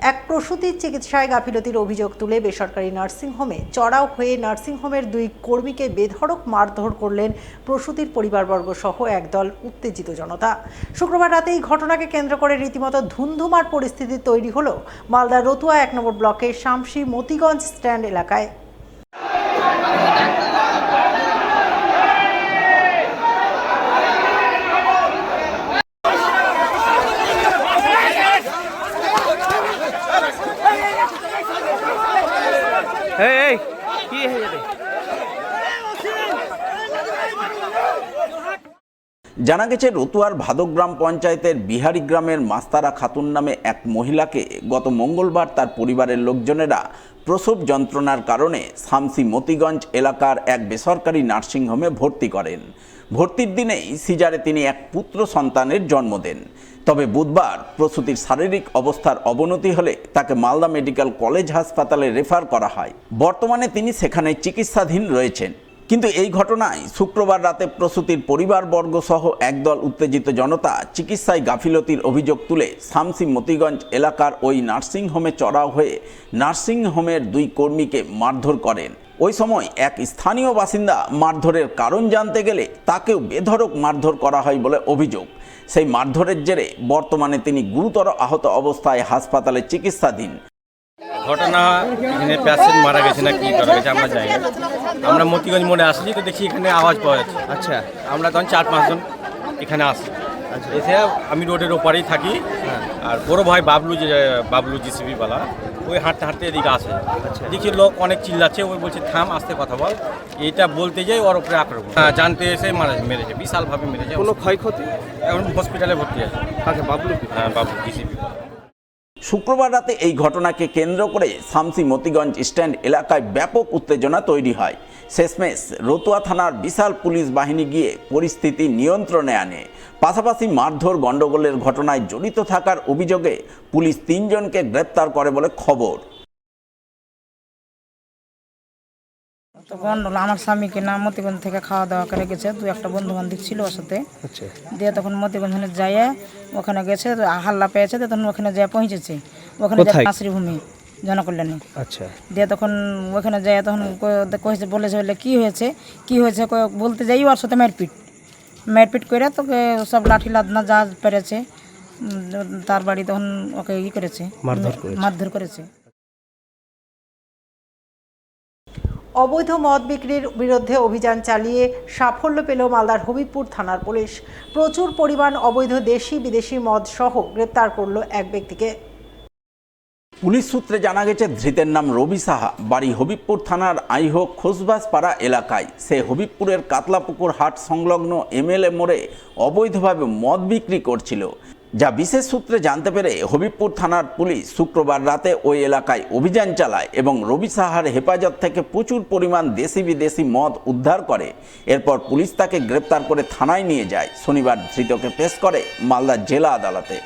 এক প্রসূতির চিকিৎসায় গাফিলতির অভিযোগ তুলে বেসরকারি নার্সিংহোমে চড়াও হয়ে নার্সিংহোমের দুই কর্মীকে বেধড়ক মারধর করলেন প্রসূতির পরিবারবর্গ সহ একদল উত্তেজিত জনতা। শুক্রবার রাতে এই ঘটনাকে কেন্দ্র করে রীতিমতো ধুন্ধুমার পরিস্থিতি তৈরি হলো মালদার রতুয়া ১ নম্বর ব্লকের শামসি মতিগঞ্জ স্ট্যান্ড এলাকায়। জানা গেছে রতুয়ার ভাদক গ্রাম পঞ্চায়েতের বিহারি গ্রামের মাস্তারা খাতুন নামে এক মহিলাকে গত মঙ্গলবার তার পরিবারের লোকজনেরা প্রসব যন্ত্রণার কারণে শামসি মতিগঞ্জ এলাকার এক বেসরকারি নার্সিংহোমে ভর্তি করেন। ভর্তির দিনেই সিজারে তিনি এক পুত্র সন্তানের জন্ম দেন। তবে বুধবার প্রসূতির শারীরিক অবস্থার অবনতি হলে তাকে মালদা মেডিকেল কলেজ হাসপাতালে রেফার করা হয়। বর্তমানে তিনি সেখানে চিকিৎসাধীন রয়েছেন। কিন্তু এই ঘটনায় শুক্রবার রাতে প্রসূতির পরিবারবর্গ সহ একদল উত্তেজিত জনতা চিকিৎসায় গাফিলতির অভিযোগ তুলে শামসি মতিগঞ্জ এলাকার ওই নার্সিংহোমে চড়াও হয়ে নার্সিংহোমের দুই কর্মীকে মারধর করেন। ওই সময় এক স্থানীয় বাসিন্দা মারধরের কারণ জানতে গেলে তাকেও বেধড়ক মারধর করা হয় বলে অভিযোগ। সেই মারধরের জেরে বর্তমানে তিনি গুরুতর আহত অবস্থায় হাসপাতালে চিকিৎসাধীন। ঘটনা এখানে পেশেন্ট মারা গেছে না কি করা গেছে আমরা জানি না। আমরা মতিগঞ্জ মোড়ে আসছি তো দেখি এখানে আওয়াজ পাওয়া যাচ্ছে। আচ্ছা, আমরা তখন 4-5 জন এখানে আসি। এসে আমি রোডের ওপারেই থাকি। আর বড় ভাই বাবলু জিসিবি বালা ওই হাঁটতে হাঁটতে এদিকে আসে। দেখি লোক অনেক চিল্লাচ্ছে, ওই বলছে থাম, আস্তে কথা বল। এটা বলতে যাই ওর উপরে আক্রমণ জানতে এসে মেরেছে, বিশালভাবে মেরেছে। কোনো ক্ষয়ক্ষতি? এখন হসপিটালে ভর্তি আছে। আচ্ছা, বাবলু? হ্যাঁ, বাবলু জিসিবি। শুক্রবার রাতে এই ঘটনাকে কেন্দ্র করে শামসি মতিগঞ্জ স্ট্যান্ড এলাকায় ব্যাপক উত্তেজনা তৈরি হয়। শেষমেশ রতুয়া থানার বিশাল পুলিশ বাহিনী গিয়ে পরিস্থিতি নিয়ন্ত্রণে আনে। পাশাপাশি মারধর গণ্ডগোলের ঘটনায় জড়িত থাকার অভিযোগে পুলিশ 3 জনকে গ্রেপ্তার করে বলে খবর। গন্ডগোল আমার স্বামীকে না মতিগঞ্জ থেকে খাওয়া দাওয়া করে গেছে, 2-1 বন্ধু বান্ধব ছিল ওর সাথে। দিয়ে তখন মতিগঞ্জ যায়, ওখানে গেছে, হাল্লা পেয়েছে, তখন ওখানে যায় পৌঁছেছে। ওখানে আশ্রীভূমি জনকল্যাণে। আচ্ছা, দিয়ে তখন ওখানে যায়, তখন কয়েছে বলেছে বলে কী হয়েছে বলতে যাই ওর সাথে মারপিট করে তোকে সব লাঠি লাদনা যা পেরেছে তার বাড়ি তখন ওকে করেছে, মারধর করেছে। অবৈধ মদ বিক্রির বিরুদ্ধে অভিযান চালিয়ে সাফল্য পেল মালদার হবিবপুর থানার পুলিশ। প্রচুর পরিমাণ অবৈধ দেশি বিদেশি মদ সহ গ্রেপ্তার করল এক ব্যক্তিকে। পুলিশ সূত্রে জানা গেছে ধৃতের নাম রবি সাহা, বাড়ি হবিবপুর থানার আইহো খোসবাসপাড়া এলাকায়। সে হবিবপুরের কাতলাপুকুর হাট সংলগ্ন এমএলএ মোড়ে অবৈধভাবে মদ বিক্রি করছিল। যা বিশেষ সূত্রে জানতে পেরে হবিবপুর থানার পুলিশ শুক্রবার রাতে ওই এলাকায় অভিযান চালায় এবং রবি সাহার হেফাজত থেকে প্রচুর পরিমাণ দেশি বিদেশি মদ উদ্ধার করে। এরপর পুলিশ তাকে গ্রেপ্তার করে থানায় নিয়ে যায়। শনিবার ধৃতকে পেশ করে মালদা জেলা আদালতে।